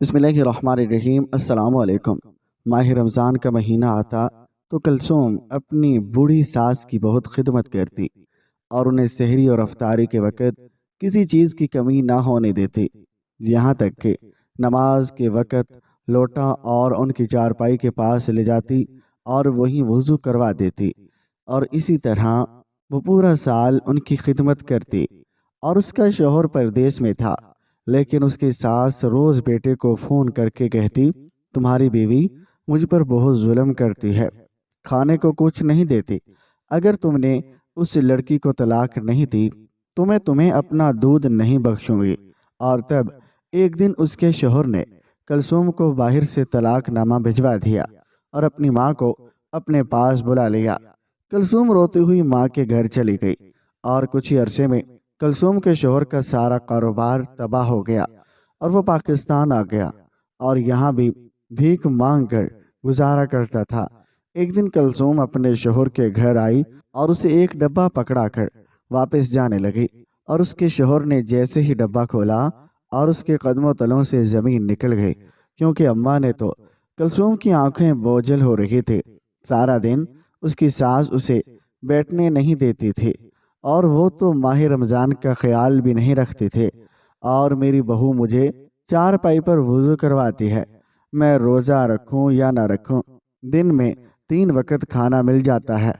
بسم اللہ الرحمن الرحیم۔ السلام علیکم۔ ماہ رمضان کا مہینہ آتا تو کلثوم اپنی بوڑھی ساس کی بہت خدمت کرتی اور انہیں سحری اور افطاری کے وقت کسی چیز کی کمی نہ ہونے دیتی، یہاں تک کہ نماز کے وقت لوٹا اور ان کی چارپائی کے پاس لے جاتی اور وہیں وضو کروا دیتی، اور اسی طرح وہ پورا سال ان کی خدمت کرتی۔ اور اس کا شوہر پردیس میں تھا، لیکن اس کی ساس روز بیٹے کو فون کر کے کہتی، تمہاری بیوی مجھ پر بہت ظلم کرتی ہے، کھانے کو کچھ نہیں دیتی، اگر تم نے اس لڑکی کو طلاق نہیں دی تو میں تمہیں اپنا دودھ نہیں بخشوں گی۔ اور تب ایک دن اس کے شوہر نے کلثوم کو باہر سے طلاق نامہ بھجوا دیا اور اپنی ماں کو اپنے پاس بلا لیا۔ کلثوم روتی ہوئی ماں کے گھر چلی گئی اور کچھ ہی عرصے میں کلثوم کے شوہر کا سارا کاروبار تباہ ہو گیا اور وہ پاکستان آ گیا اور یہاں بھی بھیک مانگ کر گزارا کرتا تھا۔ ایک دن کلثوم اپنے شوہر کے گھر آئی اور اسے ایک ڈبہ پکڑا کر واپس جانے لگی، اور اس کے شوہر نے جیسے ہی ڈبہ کھولا اور اس کے قدموں تلوں سے زمین نکل گئی، کیونکہ اماں نے تو کلثوم کی آنکھیں بوجھل ہو رہی تھی۔ سارا دن اس کی ساس اسے بیٹھنے نہیں دیتی تھی اور وہ تو ماہ رمضان کا خیال بھی نہیں رکھتے تھے، اور میری بہو مجھے چارپائی پر وضو کرواتی ہے، میں روزہ رکھوں یا نہ رکھوں، دن میں 3 وقت کھانا مل جاتا ہے،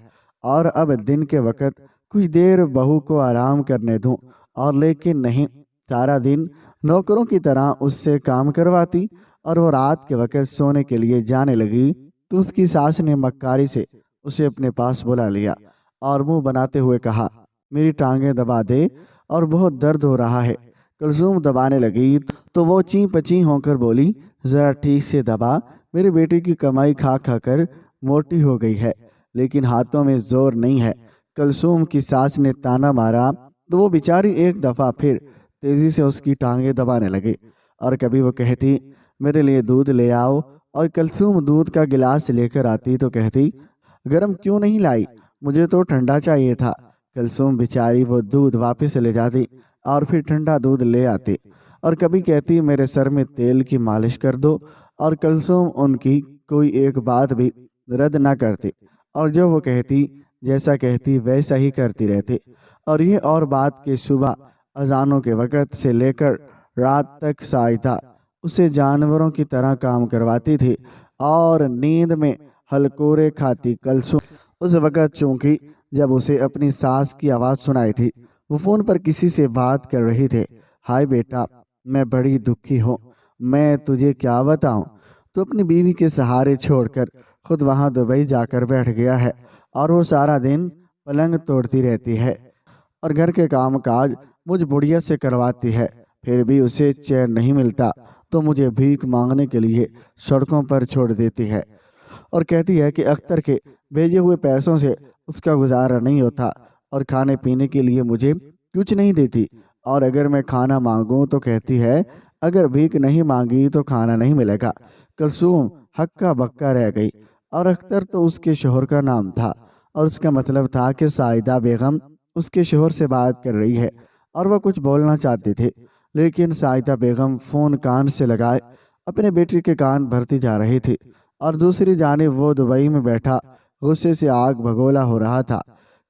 اور اب دن کے وقت کچھ دیر بہو کو آرام کرنے دوں، اور لیکن نہیں، سارا دن نوکروں کی طرح اس سے کام کرواتی، اور وہ رات کے وقت سونے کے لیے جانے لگی تو اس کی ساس نے مکاری سے اسے اپنے پاس بلا لیا اور منہ بناتے ہوئے کہا، میری ٹانگیں دبا دے اور بہت درد ہو رہا ہے۔ کلثوم دبانے لگی تو وہ چیں پچیں ہو کر بولی، ذرا ٹھیک سے دبا، میرے بیٹے کی کمائی کھا کھا کر موٹی ہو گئی ہے لیکن ہاتھوں میں زور نہیں ہے۔ کلثوم کی ساس نے تانا مارا تو وہ بیچاری ایک دفعہ پھر تیزی سے اس کی ٹانگیں دبانے لگی، اور کبھی وہ کہتی، میرے لیے دودھ لے آؤ، اور کلثوم دودھ کا گلاس لے کر آتی تو کہتی، گرم کیوں نہیں لائی، مجھے تو ٹھنڈا چاہیے تھا۔ کلثوم بیچاری وہ دودھ واپس لے جاتی اور پھر ٹھنڈا دودھ لے آتی، اور کبھی کہتی، میرے سر میں تیل کی مالش کر دو، اور کلثوم ان کی کوئی ایک بات بھی رد نہ کرتی، اور جو وہ کہتی جیسا کہتی ویسا ہی کرتی رہتی۔ اور یہ اور بات کہ صبح اذانوں کے وقت سے لے کر رات تک سائدہ اسے جانوروں کی طرح کام کرواتی تھی اور نیند میں ہلکورے کھاتی۔ کلثوم اس وقت چونکہ جب اسے اپنی ساس کی آواز سنائی تھی، وہ فون پر کسی سے بات کر رہی تھے، ہائے بیٹا، میں بڑی دکھی ہوں، میں تجھے کیا بتاؤں، تو اپنی بیوی کے سہارے چھوڑ کر خود وہاں دبئی جا کر بیٹھ گیا ہے، اور وہ سارا دن پلنگ توڑتی رہتی ہے اور گھر کے کام کاج مجھ بڑھیا سے کرواتی ہے، پھر بھی اسے چین نہیں ملتا تو مجھے بھیک مانگنے کے لیے سڑکوں پر چھوڑ دیتی ہے، اور کہتی ہے کہ اختر کے بھیجے ہوئے پیسوں سے اس کا گزارا نہیں ہوتا، اور کھانے پینے کے لیے مجھے کچھ نہیں دیتی، اور اگر میں کھانا مانگوں تو کہتی ہے، اگر بھیک نہیں مانگی تو کھانا نہیں ملے گا۔ کلثوم ہکا بکا رہ گئی، اور اختر تو اس کے شوہر کا نام تھا، اور اس کا مطلب تھا کہ سائدہ بیگم اس کے شوہر سے بات کر رہی ہے، اور وہ کچھ بولنا چاہتی تھی، لیکن سائدہ بیگم فون کان سے لگائے اپنے بیٹے کے کان بھرتی جا رہی تھی، اور دوسری جانب وہ دبئی میں بیٹھا غصے سے آگ بھگولا ہو رہا تھا۔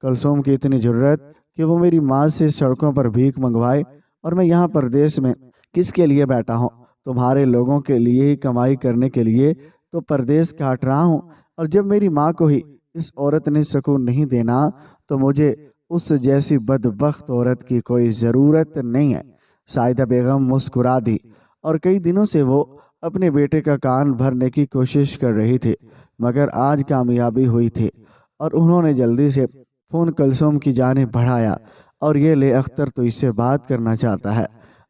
کلثوم کی اتنی جرت کہ وہ میری ماں سے سڑکوں پر بھیک منگوائے، اور میں یہاں پردیس میں کس کے لیے بیٹھا ہوں، تمہارے لوگوں کے لیے ہی کمائی کرنے کے لیے تو پردیس کاٹ رہا ہوں، اور جب میری ماں کو ہی اس عورت نے سکون نہیں دینا تو مجھے اس جیسی بدبخت عورت کی کوئی ضرورت نہیں ہے۔ سائدہ بیگم مسکرا دی، اور کئی دنوں سے وہ اپنے بیٹے کا کان بھرنے کی کوشش کر رہی تھی، مگر آج کامیابی ہوئی تھی، اور انہوں نے جلدی سے فون کلثوم کی جانب بڑھایا، اور یہ لے اختر تو اس سے بات کرنا چاہتا ہے،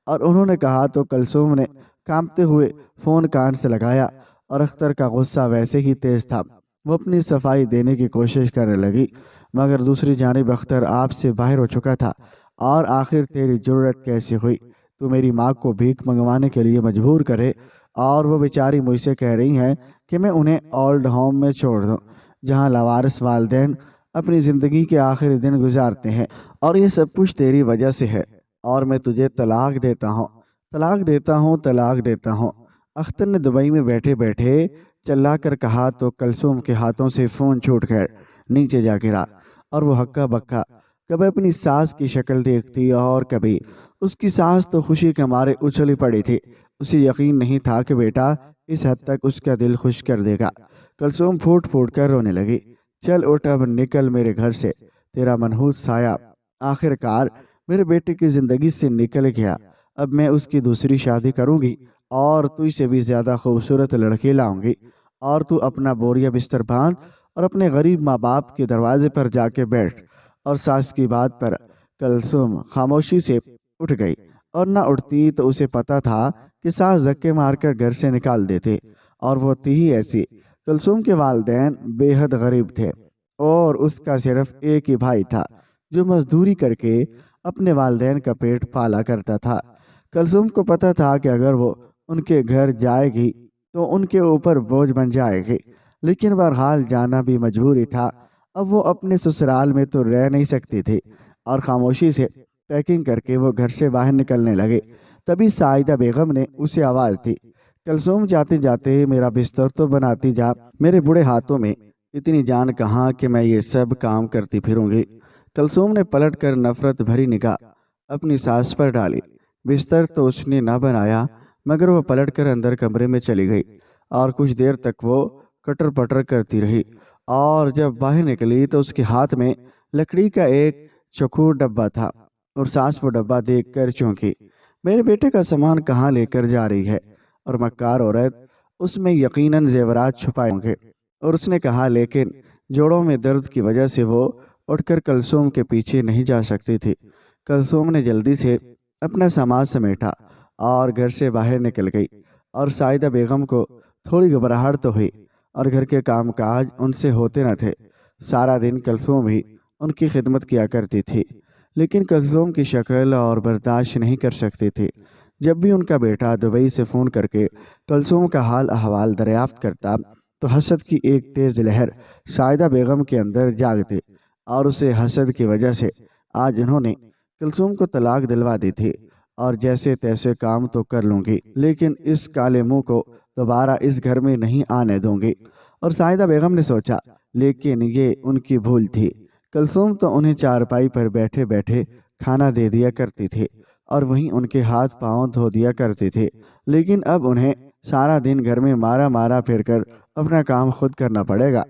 اور انہوں نے کہا تو کلثوم نے کانپتے ہوئے فون کان سے لگایا، اور اختر کا غصہ ویسے ہی تیز تھا، وہ اپنی صفائی دینے کی کوشش کرنے لگی، مگر دوسری جانب اختر آپ سے باہر ہو چکا تھا، اور آخر تیری جرت کیسی ہوئی، تو میری ماں کو بھیک منگوانے کے لیے مجبور کرے، اور وہ بیچاری مجھ سے کہہ رہی ہیں کہ میں انہیں اولڈ ہوم میں چھوڑ دوں جہاں لاوارث والدین اپنی زندگی کے آخری دن گزارتے ہیں، اور یہ سب کچھ تیری وجہ سے ہے، اور میں تجھے طلاق دیتا ہوں، طلاق دیتا ہوں، طلاق دیتا ہوں۔ اختر نے دبئی میں بیٹھے بیٹھے چلا کر کہا تو کلثوم کے ہاتھوں سے فون چھوٹ کر نیچے جا گرا، اور وہ ہکا بکا کبھی اپنی ساس کی شکل دیکھتی اور کبھی اس کی ساس تو خوشی کے مارے اچھلی پڑی تھی۔ اسے یقین نہیں تھا کہ بیٹا اس حد تک اس کا دل خوش کر دے گا۔ کلثوم پھوٹ پھوٹ کر رونے لگی۔ چل اٹھ، اب نکل میرے گھر سے، تیرا منحوس سایہ آخر کار میرے بیٹے کی زندگی سے نکل گیا۔ اب میں اس کی دوسری شادی کروں گی اور تجھ سے بھی زیادہ خوبصورت لڑکی لاؤں گی، اور تو اپنا بوریا بستر باندھ اور اپنے غریب ماں باپ کے دروازے پر جا کے بیٹھ۔ اور ساس کی بات پر کلثوم خاموشی سے اٹھ گئی، اور نہ اٹھتی تو اسے پتا تھا کہ ساس دھکے مار کر گھر سے نکال دیتے، اور وہ تھی ہی ایسی۔ کلثوم کے والدین بے حد غریب تھے، اور اس کا صرف ایک ہی بھائی تھا جو مزدوری کر کے اپنے والدین کا پیٹ پالا کرتا تھا۔ کلثوم کو پتا تھا کہ اگر وہ ان کے گھر جائے گی تو ان کے اوپر بوجھ بن جائے گی، لیکن بہرحال جانا بھی مجبوری تھا۔ اب وہ اپنے سسرال میں تو رہ نہیں سکتی تھی، اور خاموشی سے پیکنگ کر کے وہ گھر سے باہر نکلنے لگے۔ تبھی سعیدہ بیگم نے اسے آواز دی، کلثوم جاتے جاتے میرا بستر تو بناتی جا، میرے بوڑھے ہاتھوں میں اتنی جان کہاں کہ میں یہ سب کام کرتی پھروں گی۔ کلثوم نے پلٹ کر نفرت بھری نگاہ اپنی ساس پر ڈالی۔ بستر تو اس نے نہ بنایا، مگر وہ پلٹ کر اندر کمرے میں چلی گئی، اور کچھ دیر تک وہ کٹر پٹر کرتی رہی، اور جب باہر نکلی تو اس کے ہاتھ میں لکڑی کا ایک چوکور ڈبہ تھا، اور ساس وہ ڈبہ دیکھ کر چونکی۔ میرے بیٹے کا سامان کہاں لے کر جا رہی ہے؟ اور مکار عورت، اس میں یقیناً زیورات چھپائے ہوں گے۔ اور اس نے کہا، لیکن جوڑوں میں درد کی وجہ سے وہ اٹھ کر کلثوم کے پیچھے نہیں جا سکتی تھی۔ کلثوم نے جلدی سے اپنا سامان سمیٹا اور گھر سے باہر نکل گئی، اور سعیدہ بیگم کو تھوڑی گھبراہٹ تو ہوئی، اور گھر کے کام کاج ان سے ہوتے نہ تھے۔ سارا دن کلثوم ہی ان کی خدمت کیا کرتی تھی، لیکن کلثوم کی شکل اور برداشت نہیں کر سکتی تھی۔ جب بھی ان کا بیٹا دبئی سے فون کر کے کلثوم کا حال احوال دریافت کرتا تو حسد کی ایک تیز لہر سعیدہ بیگم کے اندر جاگتی، اور اسے حسد کی وجہ سے آج انہوں نے کلثوم کو طلاق دلوا دی تھی، اور جیسے تیسے کام تو کر لوں گی، لیکن اس کالے منہ کو دوبارہ اس گھر میں نہیں آنے دوں گی۔ اور سعیدہ بیگم نے سوچا، لیکن یہ ان کی بھول تھی۔ کلثوم تو انہیں چارپائی پر بیٹھے بیٹھے کھانا دے دیا کرتی تھی، اور وہیں ان کے ہاتھ پاؤں دھو دیا کرتی تھی، لیکن اب انہیں سارا دن گھر میں مارا مارا پھر کر اپنا کام خود کرنا پڑے گا۔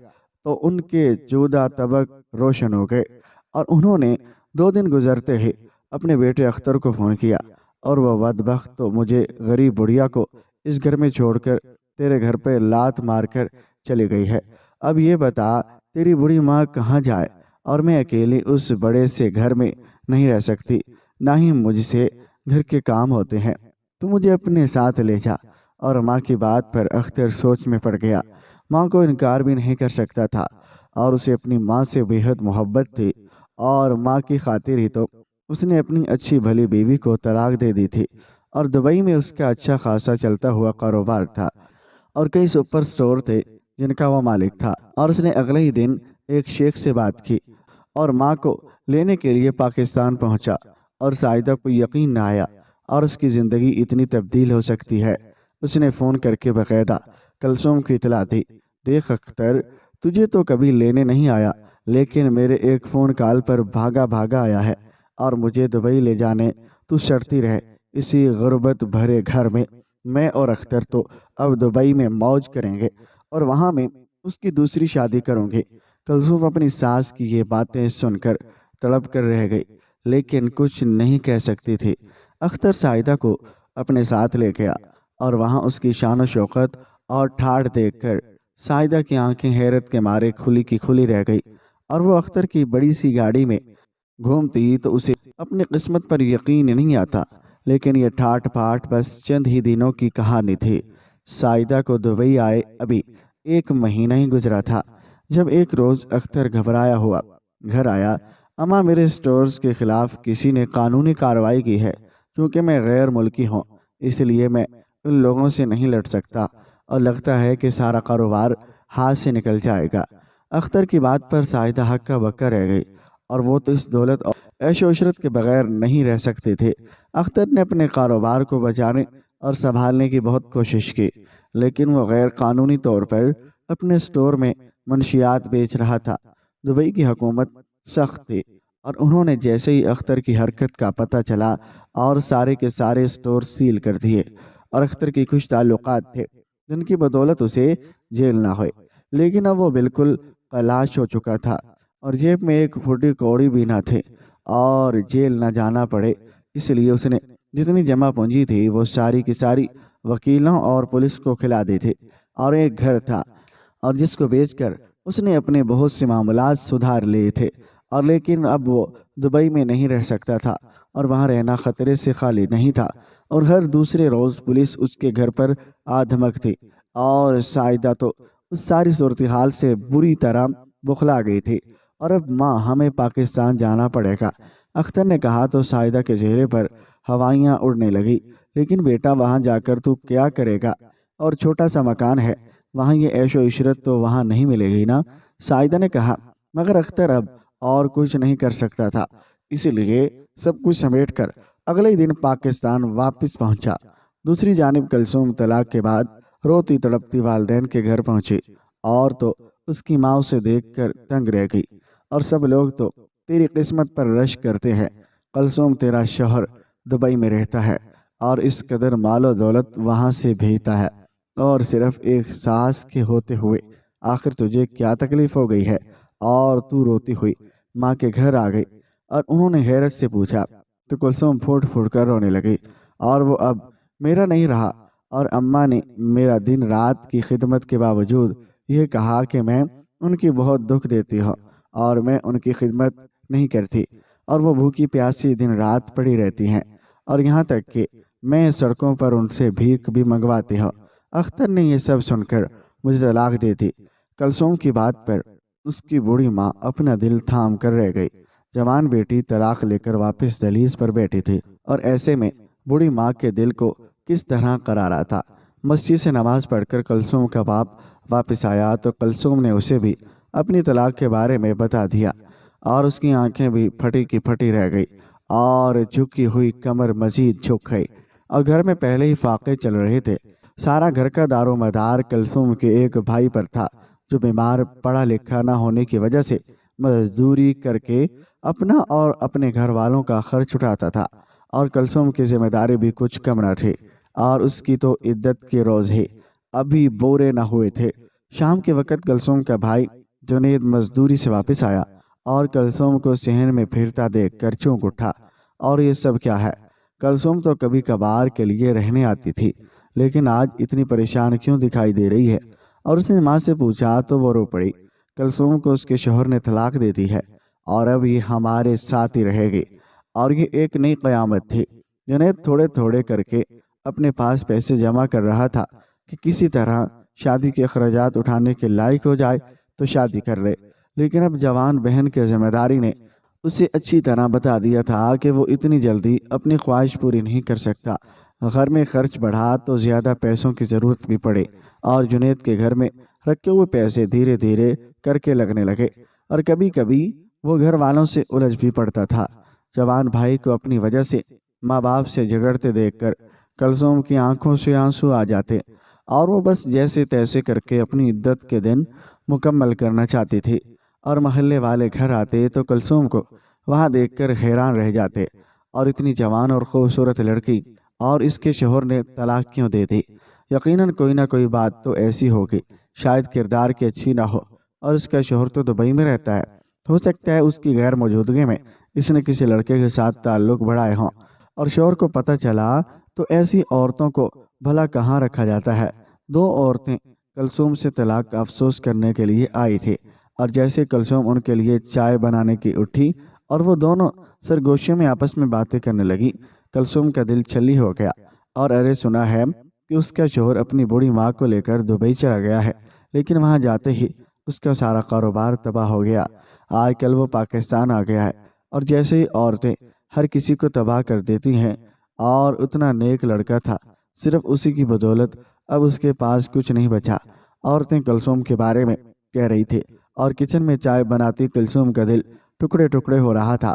تو ان کے جودہ طبق روشن ہو گئے، اور انہوں نے 2 دن گزرتے ہی اپنے بیٹے اختر کو فون کیا، اور وہ بدبخت تو مجھے غریب بڑھیا کو اس گھر میں چھوڑ کر تیرے گھر پہ لات مار کر چلی گئی ہے۔ اب یہ بتا تیری بڑی ماں کہاں جائے، اور میں اکیلی اس بڑے سے گھر میں نہیں رہ سکتی، نہ ہی مجھ سے گھر کے کام ہوتے ہیں، تو مجھے اپنے ساتھ لے جا۔ اور ماں کی بات پر اختر سوچ میں پڑ گیا۔ ماں کو انکار بھی نہیں کر سکتا تھا، اور اسے اپنی ماں سے بے حد محبت تھی، اور ماں کی خاطر ہی تو اس نے اپنی اچھی بھلی بیوی کو طلاق دے دی تھی، اور دبئی میں اس کا اچھا خاصا چلتا ہوا کاروبار تھا، اور کئی سپر سٹور تھے جن کا وہ مالک تھا۔ اور اس نے اگلے ہی دن ایک شیخ سے بات کی اور ماں کو لینے کے لیے پاکستان پہنچا، اور سعیدہ کو یقین نہ آیا اور اس کی زندگی اتنی تبدیل ہو سکتی ہے۔ اس نے فون کر کے باقاعدہ کلثوم کی اطلاع دی، دیکھ اختر، تجھے تو کبھی لینے نہیں آیا، لیکن میرے ایک فون کال پر بھاگا بھاگا آیا ہے، اور مجھے دبئی لے جانے تو شرطی رہے۔ اسی غربت بھرے گھر میں اور اختر تو اب دبئی میں موج کریں گے، اور وہاں میں اس کی دوسری شادی کروں گے۔ کلثوم اپنی ساس کی یہ باتیں سن کر تڑپ کر رہ گئی، لیکن کچھ نہیں کہہ سکتی تھی۔ اختر سعیدہ کو اپنے ساتھ لے گیا، اور وہاں اس کی شان و شوکت اور ٹھاٹھ دیکھ کر سعیدہ کی آنکھیں حیرت کے مارے کھلی کی کھلی رہ گئی، اور وہ اختر کی بڑی سی گاڑی میں گھومتی تو اسے اپنی قسمت پر یقین نہیں آتا، لیکن یہ ٹھاٹ پاٹ بس چند ہی دنوں کی کہانی تھی۔ سعیدہ کو دبئی آئے ابھی 1 مہینہ ہی گزرا تھا، جب ایک روز اختر گھبرایا ہوا گھر آیا۔ اماں، میرے سٹورز کے خلاف کسی نے قانونی کارروائی کی ہے، کیونکہ میں غیر ملکی ہوں، اس لیے میں ان لوگوں سے نہیں لڑ سکتا، اور لگتا ہے کہ سارا کاروبار ہاتھ سے نکل جائے گا۔ اختر کی بات پر سعیدہ ہکا بکا رہ گئی، اور وہ تو اس دولت اور عیش و عشرت کے بغیر نہیں رہ سکتے تھے۔ اختر نے اپنے کاروبار کو اور سنبھالنے کی بہت کوشش کی، لیکن وہ غیر قانونی طور پر اپنے سٹور میں منشیات بیچ رہا تھا۔ دبئی کی حکومت سخت تھی، اور انہوں نے جیسے ہی اختر کی حرکت کا پتہ چلا اور سارے کے سارے سٹور سیل کر دیے۔ اور اختر کی کچھ تعلقات تھے جن کی بدولت اسے جیل نہ ہوئے، لیکن اب وہ بالکل خلاص ہو چکا تھا، اور جیب میں ایک پھوٹی کوڑی بھی نہ تھے، اور جیل نہ جانا پڑے اس لیے اس نے جتنی جمع پونجی تھی وہ ساری کی ساری وکیلوں اور پولیس کو کھلا دی تھی۔ اور ایک گھر تھا اور جس کو بیچ کر اس نے اپنے بہت سے معاملات سدھار لیے تھے، اور لیکن اب وہ دبئی میں نہیں رہ سکتا تھا، اور وہاں رہنا خطرے سے خالی نہیں تھا، اور ہر دوسرے روز پولیس اس کے گھر پر آ دھمکتی، اور سائدہ تو اس ساری صورتحال سے بری طرح بخلا گئی تھی۔ اور اب ماں، ہمیں پاکستان جانا پڑے گا، اختر نے کہا تو سائدہ کے چہرے پر ہوائیاں اڑنے لگی۔ لیکن بیٹا، وہاں جا کر تو کیا کرے گا؟ اور چھوٹا سا مکان ہے، وہاں یہ عیش و عشرت تو وہاں نہیں ملے گی نا؟ سائدہ نے کہا۔ مگر اختر اب اور کچھ نہیں کر سکتا تھا، اس لیے سب کچھ سمیٹ کر اگلے دن پاکستان واپس پہنچا۔ دوسری جانب کلثوم طلاق کے بعد روتی تڑپتی والدین کے گھر پہنچی، اور تو اس کی ماں اسے دیکھ کر تنگ رہ گئی، اور سب لوگ تو تیری قسمت پر رشک کرتے ہیں۔ کلثوم، تیرا شوہر دبئی میں رہتا ہے اور اس قدر مال و دولت وہاں سے بھیجتا ہے، اور صرف ایک ساس کے ہوتے ہوئے آخر تجھے کیا تکلیف ہو گئی ہے؟ اور تو روتی ہوئی ماں کے گھر آ گئی، اور انہوں نے حیرت سے پوچھا تو کلثوم پھوٹ پھوٹ کر رونے لگی، اور وہ اب میرا نہیں رہا، اور اماں نے میرا دن رات کی خدمت کے باوجود یہ کہا کہ میں ان کی بہت دکھ دیتی ہوں، اور میں ان کی خدمت نہیں کرتی، اور وہ بھوکی پیاسی دن رات پڑی رہتی ہیں، اور یہاں تک کہ میں سڑکوں پر ان سے بھیک بھی منگواتی ہوں۔ اختر نے یہ سب سن کر مجھے طلاق دے دی۔ کلثوم کی بات پر اس کی بوڑھی ماں اپنا دل تھام کر رہ گئی۔ جوان بیٹی طلاق لے کر واپس دہلیز پر بیٹھی تھی، اور ایسے میں بوڑھی ماں کے دل کو کس طرح قرارا تھا۔ مسجد سے نماز پڑھ کر کلثوم کا باپ واپس آیا تو کلثوم نے اسے بھی اپنی طلاق کے بارے میں بتا دیا، اور اس کی آنکھیں بھی پھٹی کی پھٹی رہ گئی، اور جھکی ہوئی کمر مزید جھک گئی، اور گھر میں پہلے ہی فاقے چل رہے تھے۔ سارا گھر کا دار و مدار کلثوم کے ایک بھائی پر تھا، جو بیمار پڑھا لکھا نہ ہونے کی وجہ سے مزدوری کر کے اپنا اور اپنے گھر والوں کا خرچ اٹھاتا تھا، اور کلثوم کی ذمہ داری بھی کچھ کم نہ تھی، اور اس کی تو عدت کے روز ہی ابھی بورے نہ ہوئے تھے۔ شام کے وقت کلثوم کا بھائی جنید مزدوری سے واپس آیا، اور کلثوم کو صحن میں پھرتا دیکھ کر چونک اٹھا، اور یہ سب کیا ہے؟ کلثوم تو کبھی کبھار کے لیے رہنے آتی تھی، لیکن آج اتنی پریشان کیوں دکھائی دے رہی ہے؟ اور اس نے ماں سے پوچھا تو وہ رو پڑی۔ کلثوم کو اس کے شوہر نے طلاق دے دی ہے، اور اب یہ ہمارے ساتھ ہی رہے گی، اور یہ ایک نئی قیامت تھی۔ جنید تھوڑے تھوڑے کر کے اپنے پاس پیسے جمع کر رہا تھا کہ کسی طرح شادی کے اخراجات اٹھانے کے لائق ہو جائے تو شادی کر لے، لیکن اب جوان بہن کے ذمہ داری نے اسے اچھی طرح بتا دیا تھا کہ وہ اتنی جلدی اپنی خواہش پوری نہیں کر سکتا۔ گھر میں خرچ بڑھا تو زیادہ پیسوں کی ضرورت بھی پڑے، اور جنید کے گھر میں رکھے ہوئے پیسے دھیرے دھیرے کر کے لگنے لگے، اور کبھی کبھی وہ گھر والوں سے الجھ بھی پڑتا تھا۔ جوان بھائی کو اپنی وجہ سے ماں باپ سے جھگڑتے دیکھ کر کلثوم کی آنکھوں سے آنسو آ جاتے، اور وہ بس جیسے تیسے کر کے اپنی عدت کے دن مکمل کرنا چاہتی تھی۔ اور محلے والے گھر آتے تو کلثوم کو وہاں دیکھ کر حیران رہ جاتے، اور اتنی جوان اور خوبصورت لڑکی، اور اس کے شوہر نے طلاق کیوں دے دی؟ یقیناً کوئی نہ کوئی بات تو ایسی ہوگی، شاید کردار کی اچھی نہ ہو، اور اس کا شوہر تو دبئی میں رہتا ہے، ہو سکتا ہے اس کی غیر موجودگی میں اس نے کسی لڑکے کے ساتھ تعلق بڑھائے ہوں، اور شوہر کو پتہ چلا تو ایسی عورتوں کو بھلا کہاں رکھا جاتا ہے۔ دو عورتیں کلثوم سے طلاق کا افسوس کرنے کے لیے آئی تھی، اور جیسے کلثوم ان کے لیے چائے بنانے کی اٹھی اور وہ دونوں سرگوشیوں میں آپس میں باتیں کرنے لگی، کلثوم کا دل چھلی ہو گیا، اور ارے سنا ہے کہ اس کا شوہر اپنی بوڑھی ماں کو لے کر دبئی چلا گیا ہے، لیکن وہاں جاتے ہی اس کا سارا کاروبار تباہ ہو گیا۔ آج کل وہ پاکستان آ گیا ہے، اور جیسے ہی عورتیں ہر کسی کو تباہ کر دیتی ہیں، اور اتنا نیک لڑکا تھا، صرف اسی کی بدولت اب اس کے پاس کچھ نہیں بچا۔ عورتیں کلثوم کے بارے میں کہہ رہی تھی، اور کچن میں چائے بناتی کلثوم کا دل ٹکڑے ٹکڑے ہو رہا تھا،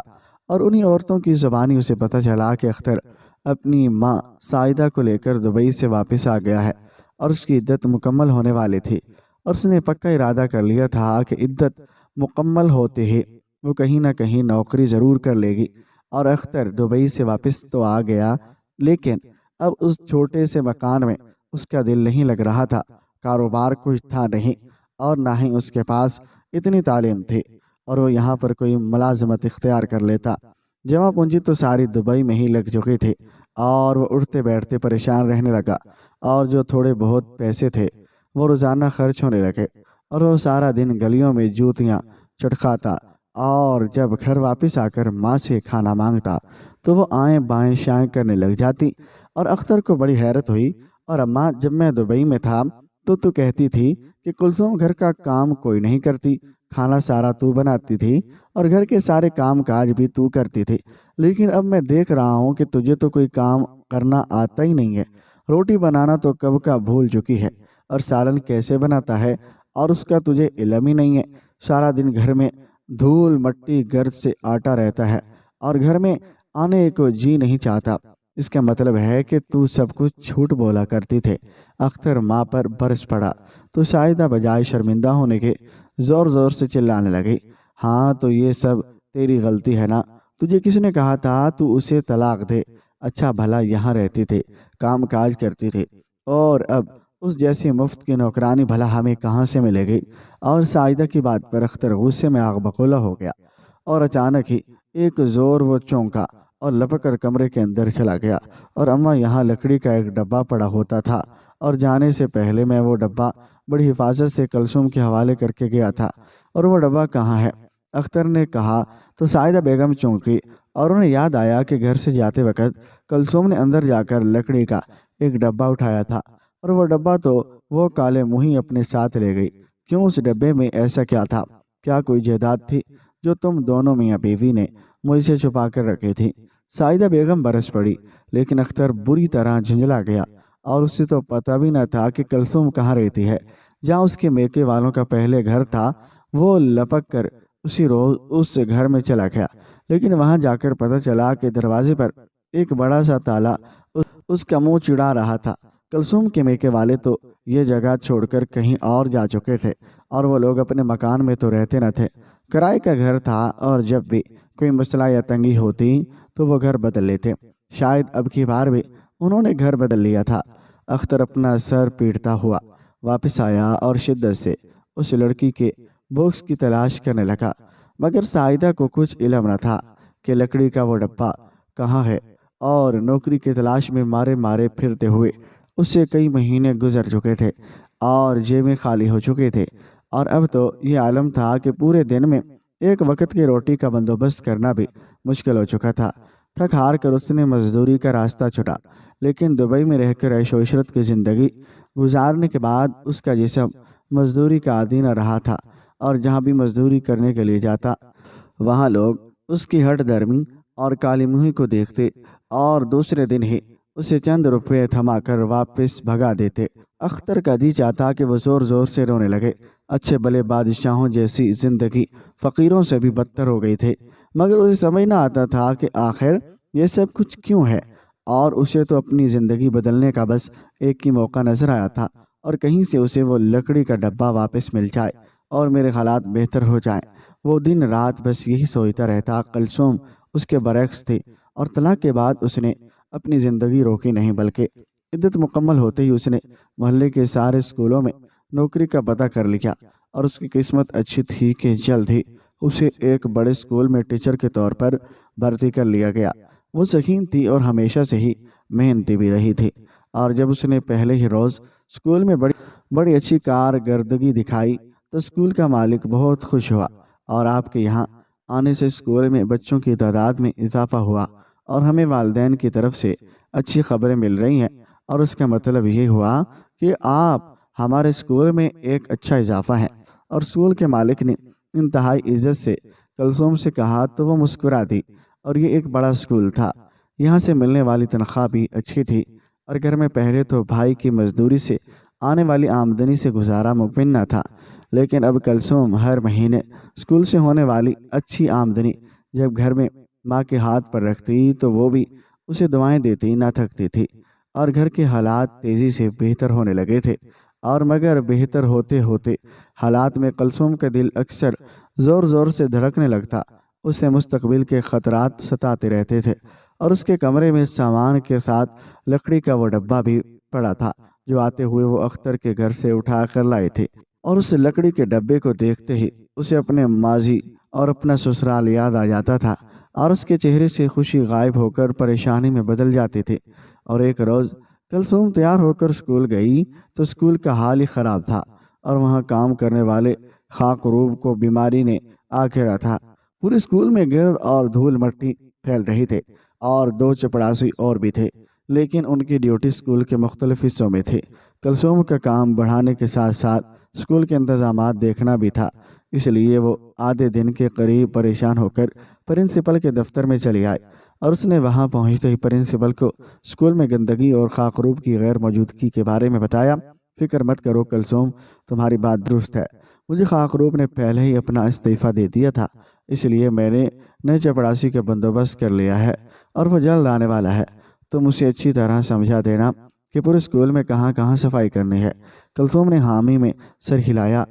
اور انہی عورتوں کی زبانی اسے پتہ چلا کہ اختر اپنی ماں سائدہ کو لے کر دبئی سے واپس آ گیا ہے اور اس کی عدت مکمل ہونے والی تھی، اور اس نے پکا ارادہ کر لیا تھا کہ عدت مکمل ہوتے ہی وہ کہیں نہ کہیں نوکری ضرور کر لے گی۔ اور اختر دبئی سے واپس تو آ گیا، لیکن اب اس چھوٹے سے مکان میں اس کا دل نہیں لگ رہا تھا۔ کاروبار کچھ تھا نہیں، اور نہ ہی اس کے پاس اتنی تعلیم تھی اور وہ یہاں پر کوئی ملازمت اختیار کر لیتا۔ جمع پونجی تو ساری دبئی میں ہی لگ چکی تھی، اور وہ اٹھتے بیٹھتے پریشان رہنے لگا، اور جو تھوڑے بہت پیسے تھے وہ روزانہ خرچ ہونے لگے، اور وہ سارا دن گلیوں میں جوتیاں چٹکاتا، اور جب گھر واپس آ کر ماں سے کھانا مانگتا تو وہ آئیں بائیں شائیں کرنے لگ جاتی۔ اور اختر کو بڑی حیرت ہوئی، اور اماں جب میں دبئی میں تھا تو کہتی تھی کہ کلثوم گھر کا کام کوئی نہیں کرتی، کھانا سارا تو بناتی تھی اور گھر کے سارے کام کاج بھی تو کرتی تھی، لیکن اب میں دیکھ رہا ہوں کہ تجھے تو کوئی کام کرنا آتا ہی نہیں ہے۔ روٹی بنانا تو کب کا بھول چکی ہے، اور سالن کیسے بناتا ہے اور اس کا تجھے علم ہی نہیں ہے۔ سارا دن گھر میں دھول مٹی گرد سے آٹا رہتا ہے، اور گھر میں آنے کو جی نہیں چاہتا۔ اس کا مطلب ہے کہ تو سب کچھ جھوٹ بولا کرتی تھے۔ اختر ماں پر برس پڑا تو سائدہ بجائے شرمندہ ہونے کے زور زور سے چلانے لگی، ہاں تو یہ سب تیری غلطی ہے نا؟ تجھے کس نے کہا تھا تو اسے طلاق دے؟ اچھا بھلا یہاں رہتی تھی، کام کاج کرتی تھی، اور اب اس جیسی مفت کی نوکرانی بھلا ہمیں کہاں سے ملے گی؟ اور سائدہ کی بات پر اختر غصے میں آگ بگولا ہو گیا، اور اچانک ہی ایک زور وہ چونکا اور لپک کر کمرے کے اندر چلا گیا۔ اور اماں یہاں لکڑی کا ایک ڈبہ پڑا ہوتا تھا، اور جانے سے پہلے میں وہ ڈبہ بڑی حفاظت سے کلثوم کے حوالے کر کے گیا تھا۔ اور وہ ڈبہ کہاں ہے؟ اختر نے کہا تو سائدہ بیگم چونکی، اور انہیں یاد آیا کہ گھر سے جاتے وقت کلثوم نے اندر جا کر لکڑی کا ایک ڈبہ اٹھایا تھا، اور وہ ڈبہ تو وہ کالے منہی اپنے ساتھ لے گئی۔ کیوں؟ اس ڈبے میں ایسا کیا تھا؟ کیا کوئی جائیداد تھی جو تم دونوں میاں بیوی نے مجھ سے چھپا کر رکھی تھی؟ سائدہ بیگم برس پڑی، لیکن اختر بری طرح جھنجلا گیا، اور اسے تو پتہ بھی نہ تھا کہ کلثوم کہاں رہتی ہے۔ جہاں اس کے میکے والوں کا پہلے گھر تھا وہ لپک کر اسی روز اس گھر میں چلا گیا، لیکن وہاں جا کر پتہ چلا کہ دروازے پر ایک بڑا سا تالا اس کا منہ چڑھا رہا تھا۔ کلثوم کے میکے والے تو یہ جگہ چھوڑ کر کہیں اور جا چکے تھے، اور وہ لوگ اپنے مکان میں تو رہتے نہ تھے، کرائے کا گھر تھا، اور جب بھی کوئی مسئلہ یا تنگی ہوتی تو وہ گھر بدل لیتے۔ شاید اب کی بار بھی انہوں نے گھر بدل لیا تھا۔ اختر اپنا سر پیٹتا ہوا واپس آیا اور شدت سے اس لڑکی کے باکس کی تلاش کرنے لگا، مگر سائدہ کو کچھ علم نہ تھا کہ لکڑی کا وہ ڈبہ کہاں ہے، اور نوکری کی تلاش میں مارے مارے پھرتے ہوئے اس سے کئی مہینے گزر چکے تھے، اور جیبیں خالی ہو چکے تھے، اور اب تو یہ عالم تھا کہ پورے دن میں ایک وقت کی روٹی کا بندوبست کرنا بھی مشکل ہو چکا تھا۔ تھک ہار کر اس نے مزدوری کا راستہ چنا، لیکن دبئی میں رہ کر عیش و عشرت کی زندگی گزارنے کے بعد اس کا جسم مزدوری کا عادی نہ رہا تھا، اور جہاں بھی مزدوری کرنے کے لیے جاتا وہاں لوگ اس کی ہٹ درمی اور کالی منہی کو دیکھتے، اور دوسرے دن ہی اسے چند روپے تھما کر واپس بھگا دیتے۔ اختر کا جی چاہتا کہ وہ زور زور سے رونے لگے۔ اچھے بلے بادشاہوں جیسی زندگی فقیروں سے بھی بدتر ہو گئی تھی، مگر اسے سمجھ نہ آتا تھا کہ آخر یہ سب کچھ کیوں ہے، اور اسے تو اپنی زندگی بدلنے کا بس ایک ہی موقع نظر آیا تھا، اور کہیں سے اسے وہ لکڑی کا ڈبہ واپس مل جائے اور میرے حالات بہتر ہو جائیں۔ وہ دن رات بس یہی سوچتا رہتا۔ کلثوم اس کے برعکس تھی، اور طلاق کے بعد اس نے اپنی زندگی روکی نہیں، بلکہ عدت مکمل ہوتے ہی اس نے محلے کے سارے اسکولوں میں نوکری کا پتہ کر لیا، اور اس کی قسمت اچھی تھی کہ جلد ہی اسے ایک بڑے اسکول میں ٹیچر کے طور پر بھرتی کر لیا گیا۔ وہ ذہین تھی اور ہمیشہ سے ہی محنتی بھی رہی تھی، اور جب اس نے پہلے ہی روز اسکول میں بڑی اچھی کارکردگی دکھائی تو اسکول کا مالک بہت خوش ہوا، اور آپ کے یہاں آنے سے اسکول میں بچوں کی تعداد میں اضافہ ہوا، اور ہمیں والدین کی طرف سے اچھی خبریں مل رہی ہیں، اور اس کا مطلب یہ ہوا کہ آپ ہمارے اسکول میں ایک اچھا اضافہ ہے۔ اور اسکول کے مالک نے انتہائی عزت سے کلثوم سے کہا تو وہ مسکرا دی، اور یہ ایک بڑا اسکول تھا، یہاں سے ملنے والی تنخواہ بھی اچھی تھی، اور گھر میں پہلے تو بھائی کی مزدوری سے آنے والی آمدنی سے گزارا ممکن نہ تھا، لیکن اب کلثوم ہر مہینے اسکول سے ہونے والی اچھی آمدنی جب گھر میں ماں کے ہاتھ پر رکھتی تو وہ بھی اسے دعائیں دیتی نہ تھکتی تھی، اور گھر کے حالات تیزی سے بہتر ہونے لگے تھے۔ اور مگر بہتر ہوتے ہوتے حالات میں کلثوم کا دل اکثر زور زور سے دھڑکنے لگتا۔ اسے مستقبل کے خطرات ستاتے رہتے تھے، اور اس کے کمرے میں سامان کے ساتھ لکڑی کا وہ ڈبہ بھی پڑا تھا جو آتے ہوئے وہ اختر کے گھر سے اٹھا کر لائے تھے۔ اور اس لکڑی کے ڈبے کو دیکھتے ہی اسے اپنے ماضی اور اپنا سسرال یاد آ جاتا تھا، اور اس کے چہرے سے خوشی غائب ہو کر پریشانی میں بدل جاتی تھی۔ اور ایک روز کلثوم تیار ہو کر اسکول گئی تو اسکول کا حال ہی خراب تھا، اور وہاں کام کرنے والے خاکروب کو بیماری نے آ گھیرا تھا۔ پورے اسکول میں گرد اور دھول مٹی پھیل رہی تھی، اور 2 چپڑاسی اور بھی تھے، لیکن ان کی ڈیوٹی اسکول کے مختلف حصوں میں تھی۔ کلثوم کا کام بڑھانے کے ساتھ ساتھ اسکول کے انتظامات دیکھنا بھی تھا، اس لیے وہ آدھے دن کے قریب پریشان ہو کر پرنسپل کے دفتر میں چلی آئی، اور اس نے وہاں پہنچتے ہی پرنسپل کو اسکول میں گندگی اور خاکروب کی غیر موجودگی کے بارے میں بتایا۔ فکر مت کرو کلثوم، تمہاری بات درست ہے، مجھے خاکروب نے پہلے ہی اپنا استعفیٰ دے دیا تھا، اس لیے میں نے نئے چپڑاسی کا بندوبست کر لیا ہے، اور وہ جلد آنے والا ہے۔ تم اسے اچھی طرح سمجھا دینا کہ پورے اسکول میں کہاں کہاں صفائی کرنی ہے۔ کلثوم نے حامی میں سر ہلایا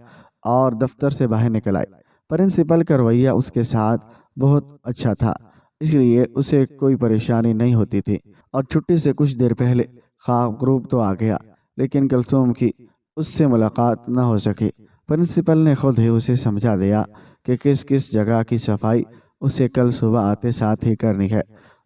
اور دفتر سے باہر نکل آئی۔ پرنسپل کا رویہ اس کے ساتھ بہت اچھا تھا، اس لیے اسے کوئی پریشانی نہیں ہوتی تھی، اور چھٹی سے کچھ دیر پہلے خاکروب تو آ گیا، لیکن کلثوم کی اس سے ملاقات نہ ہو سکی۔ پرنسپل نے خود ہی اسے سمجھا دیا کہ کس کس جگہ کی صفائی اسے کل صبح آتے ساتھ ہی کرنی ہے۔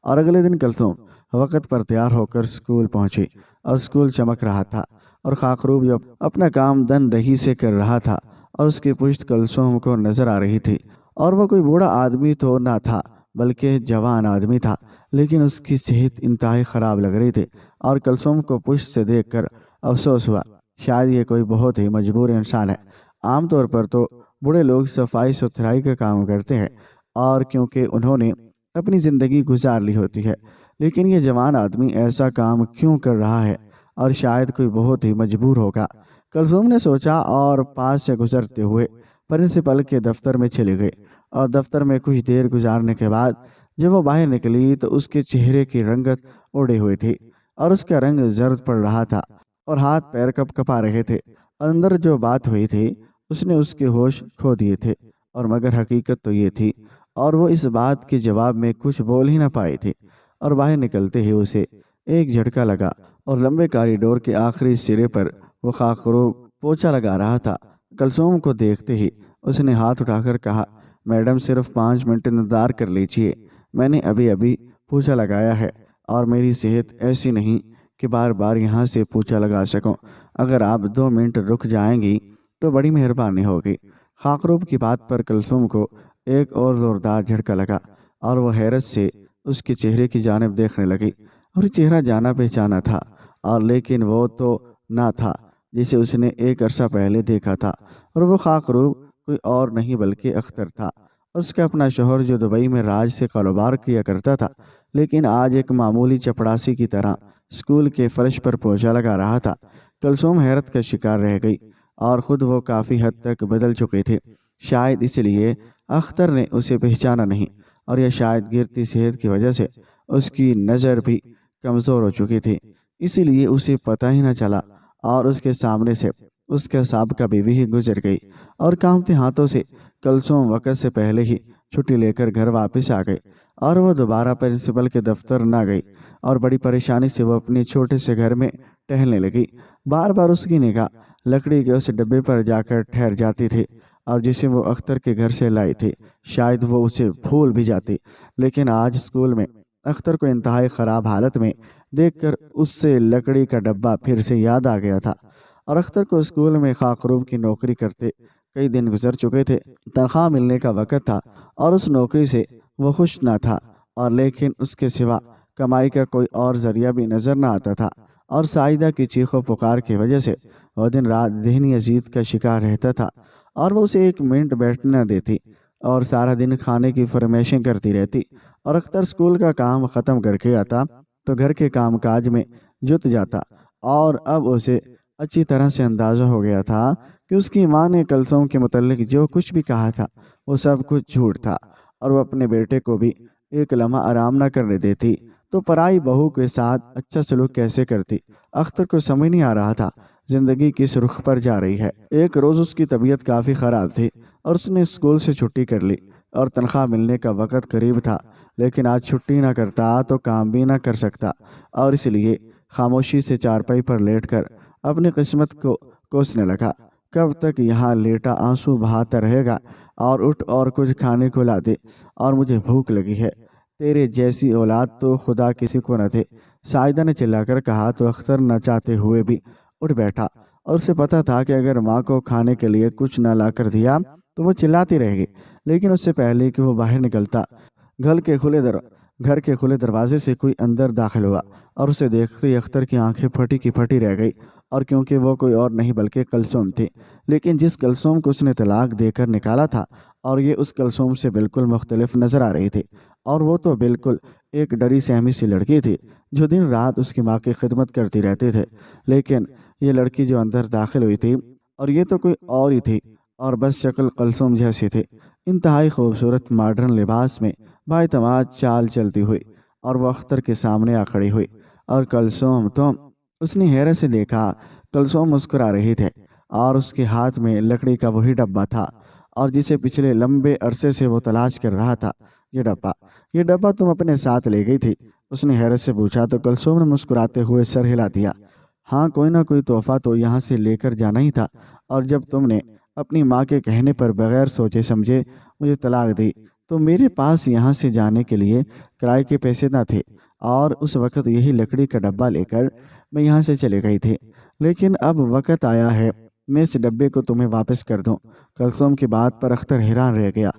اور اگلے دن کلثوم وقت پر تیار ہو کر اسکول پہنچی، اور اسکول چمک رہا تھا، اور خاکروب جو اپنا کام دن دہی سے کر رہا تھا، اور اس کی پشت کلثوم کو نظر آ رہی تھی۔ اور وہ کوئی بوڑھا آدمی تو نہ تھا، بلکہ جوان آدمی تھا، لیکن اس کی صحت انتہائی خراب لگ رہی تھی، اور کلثوم کو پشت سے دیکھ کر افسوس ہوا، شاید یہ کوئی بہت ہی مجبور انسان ہے۔ عام طور پر تو بوڑھے لوگ صفائی ستھرائی کا کام کرتے ہیں، اور کیونکہ انہوں نے اپنی زندگی گزار لی ہوتی ہے، لیکن یہ جوان آدمی ایسا کام کیوں کر رہا ہے، اور شاید کوئی بہت ہی مجبور ہوگا، کلثوم نے سوچا، اور پاس سے گزرتے ہوئے پرنسپل کے دفتر میں چلی گئی۔ اور دفتر میں کچھ دیر گزارنے کے بعد جب وہ باہر نکلی تو اس کے چہرے کی رنگت اڑی ہوئی تھی، اور اس کا رنگ زرد پڑ رہا تھا، اور ہاتھ پیر کپ کپا رہے تھے۔ اندر جو بات ہوئی تھی اس نے اس کے ہوش کھو دیے تھے، اور مگر حقیقت تو یہ تھی، اور وہ اس بات کے جواب میں کچھ بول ہی نہ پائی تھی۔ اور باہر نکلتے ہی اسے ایک جھٹکا لگا، اور لمبے کاریڈور کے آخری سرے پر وہ خاکروب پوچھا لگا رہا تھا۔ کلثوم کو دیکھتے ہی اس نے ہاتھ اٹھا کر کہا، میڈم صرف 5 منٹ انتظار کر لیجیے، میں نے ابھی ابھی پوچھا لگایا ہے، اور میری صحت ایسی نہیں کہ بار بار یہاں سے پوچھا لگا سکوں، اگر آپ 2 منٹ رک جائیں گی تو بڑی مہربانی ہوگی۔ خاکروب کی بات پر کلثوم کو ایک اور زوردار جھٹکا لگا، اور وہ حیرت سے اس کے چہرے کی جانب دیکھنے لگی، اور چہرہ جانا پہچانا تھا، اور لیکن وہ تو نہ تھا جسے اس نے ایک عرصہ پہلے دیکھا تھا، اور وہ خاکروب کوئی اور نہیں بلکہ اختر تھا، اس کا اپنا شوہر جو دبئی میں راج سے کاروبار کیا کرتا تھا، لیکن آج ایک معمولی چپڑاسی کی طرح اسکول کے فرش پر پوچھا لگا رہا تھا۔ کلثوم حیرت کا شکار رہ گئی، اور خود وہ کافی حد تک بدل چکے تھے، شاید اس لیے اختر نے اسے پہچانا نہیں، اور یا شاید گرتی صحت کی وجہ سے اس کی نظر بھی کمزور ہو چکی تھی، اسی لیے اسے پتہ ہی نہ چلا، اور اس کے سامنے سے اس کا سابقہ بیوی ہی گزر گئی۔ اور کانپتے ہاتھوں سے کلثوم وقت سے پہلے ہی چھٹی لے کر گھر واپس آ گئی، اور وہ دوبارہ پرنسپل کے دفتر نہ گئی، اور بڑی پریشانی سے وہ اپنے چھوٹے سے گھر میں ٹہلنے لگی۔ بار بار اس کی نگاہ لکڑی کے اس ڈبے پر جا کر ٹھہر جاتی تھی، اور جسے وہ اختر کے گھر سے لائی تھی، شاید وہ اسے بھول بھی جاتی، لیکن آج اسکول میں اختر کو انتہائی خراب حالت میں دیکھ کر اس سے لکڑی کا ڈبہ پھر سے یاد آ گیا تھا۔ اور اختر کو اسکول میں خاکروب کی نوکری کرتے کئی دن گزر چکے تھے، تنخواہ ملنے کا وقت تھا، اور اس نوکری سے وہ خوش نہ تھا، اور لیکن اس کے سوا کمائی کا کوئی اور ذریعہ بھی نظر نہ آتا تھا، اور سائدہ کی چیخ و پکار کی وجہ سے وہ دن رات ذہنی اذیت کا شکار رہتا تھا، اور وہ اسے 1 منٹ بیٹھنے نہ دیتی، اور سارا دن کھانے کی فرمائشیں کرتی رہتی۔ اور اختر اسکول کا کام ختم کر کے آتا تو گھر کے کام کاج میں جت جاتا، اور اب اسے اچھی طرح سے اندازہ ہو گیا تھا کہ اس کی ماں نے کلثوم کے متعلق جو کچھ بھی کہا تھا وہ سب کچھ جھوٹ تھا، اور وہ اپنے بیٹے کو بھی ایک لمحہ آرام نہ کرنے دیتی۔ تو پرائی بہو کے ساتھ اچھا سلوک کیسے کرتی؟ اختر کو سمجھ نہیں آ رہا تھا زندگی کس رخ پر جا رہی ہے۔ ایک روز اس کی طبیعت کافی خراب تھی اور اس نے اسکول سے چھٹی کر لی اور تنخواہ ملنے کا وقت قریب تھا، لیکن آج چھٹی نہ کرتا تو کام بھی نہ کر سکتا، اور اس لیے خاموشی سے چارپائی پر لیٹ کر اپنی قسمت کو کوسنے لگا۔ کب تک یہاں لیٹا آنسو بہاتا رہے گا؟ اور اٹھ اور کچھ کھانے کو لا دے، اور مجھے بھوک لگی ہے۔ تیرے جیسی اولاد تو خدا کسی کو نہ دے، سائدہ نے چلا کر کہا تو اختر نہ چاہتے ہوئے بھی اٹھ بیٹھا، اور اسے پتا تھا کہ اگر ماں کو کھانے کے لیے کچھ نہ لا کر دیا تو وہ چلاتی رہے گی، لیکن اس سے پہلے کہ وہ باہر نکلتا گھر کے کھلے دروازے سے کوئی اندر داخل ہوا، اور اسے دیکھتے ہی اختر کی آنکھیں پھٹی کی پھٹی رہ گئی، اور کیونکہ وہ کوئی اور نہیں بلکہ کلثوم تھی، لیکن جس کلثوم کو اس نے طلاق دے کر نکالا تھا، اور یہ اس کلثوم سے بالکل مختلف نظر آ رہی تھی، اور وہ تو بالکل ایک ڈری سہمی سی لڑکی تھی جو دن رات اس کی ماں کی خدمت کرتی رہتی تھی، لیکن یہ لڑکی جو اندر داخل ہوئی تھی، اور یہ تو کوئی اور ہی تھی، اور بس شکل کلثوم جیسی تھی، انتہائی خوبصورت ماڈرن لباس میں بااعتماد چال چلتی ہوئی، اور وہ اختر کے سامنے آ کھڑی ہوئی۔ اور کلثوم تم؟ اس نے حیرت سے دیکھا۔ کلثوم مسکرا رہی تھے، اور اس کے ہاتھ میں لکڑی کا وہی ڈبہ تھا، اور جسے پچھلے لمبے عرصے سے وہ تلاش کر رہا تھا۔ یہ ڈبہ تم اپنے ساتھ لے گئی تھی؟ اس نے حیرت سے پوچھا تو کلثوم نے مسکراتے ہوئے سر ہلا دیا۔ ہاں، کوئی نہ کوئی تحفہ تو یہاں سے لے کر جانا ہی تھا، اور جب تم نے اپنی ماں کے کہنے پر بغیر سوچے سمجھے مجھے طلاق دی تو میرے پاس یہاں سے جانے کے لیے کرائے کے پیسے نہ تھے، اور اس وقت یہی لکڑی کا ڈبہ لے کر میں یہاں سے چلے گئی تھی، لیکن اب وقت آیا ہے میں اس ڈبے کو تمہیں واپس کر دوں۔ کلثوم کی بات پر اختر حیران رہ گیا۔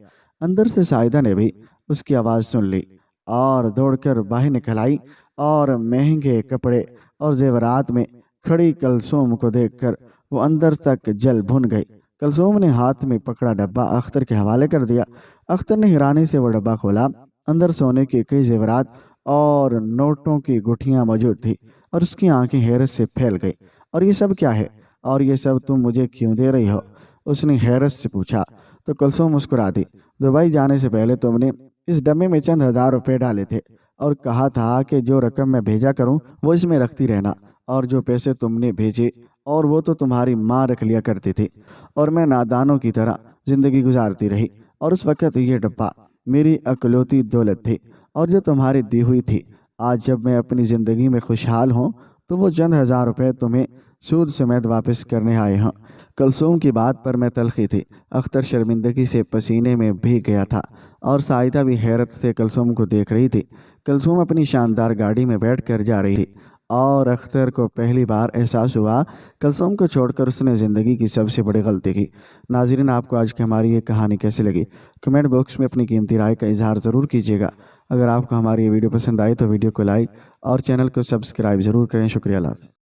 اندر سے سائدہ نے بھی اس کی آواز سن لی اور دوڑ کر باہر نکل آئی، اور مہنگے کپڑے اور زیورات میں کھڑی کلثوم کو دیکھ کر وہ اندر تک جل بھن گئی۔ کلثوم نے ہاتھ میں پکڑا ڈبہ اختر کے حوالے کر دیا۔ اختر نے حیرانی سے وہ ڈبہ کھولا۔ اندر سونے کے کئی زیورات اور نوٹوں کی گٹھیاں موجود تھی، اور اس کی آنکھیں حیرت سے پھیل گئی۔ اور یہ سب کیا ہے؟ اور یہ سب تم مجھے کیوں دے رہی ہو؟ اس نے حیرت سے پوچھا تو کلثوم مسکرا دی۔ دبئی جانے سے پہلے تم نے اس ڈبے میں چند ہزار روپے ڈالے تھے، اور کہا تھا کہ جو رقم میں بھیجا کروں وہ اس میں رکھتی رہنا، اور جو پیسے تم نے بھیجے اور وہ تو تمہاری ماں رکھ لیا کرتی تھی، اور میں نادانوں کی طرح زندگی گزارتی رہی، اور اس وقت یہ ڈبہ میری اکلوتی دولت تھی، اور جو تمہاری دی ہوئی تھی۔ آج جب میں اپنی زندگی میں خوشحال ہوں تو وہ چند ہزار روپے تمہیں سود سمیت واپس کرنے آئے ہوں۔ کلثوم کی بات پر میں تلخی تھی۔ اختر شرمندگی سے پسینے میں بھیگ گیا تھا، اور سائدہ بھی حیرت سے کلثوم کو دیکھ رہی تھی۔ کلثوم اپنی شاندار گاڑی میں بیٹھ کر جا رہی تھی، اور اختر کو پہلی بار احساس ہوا کلثوم کو چھوڑ کر اس نے زندگی کی سب سے بڑی غلطی کی۔ ناظرین، آپ کو آج کی ہماری یہ کہانی کیسی لگی؟ کمنٹ باکس میں اپنی قیمتی رائے کا اظہار ضرور کیجیے گا۔ اگر آپ کو ہماری یہ ویڈیو پسند آئی تو ویڈیو کو لائک اور چینل کو سبسکرائب ضرور کریں۔ شکریہ۔ اللہ حافظ۔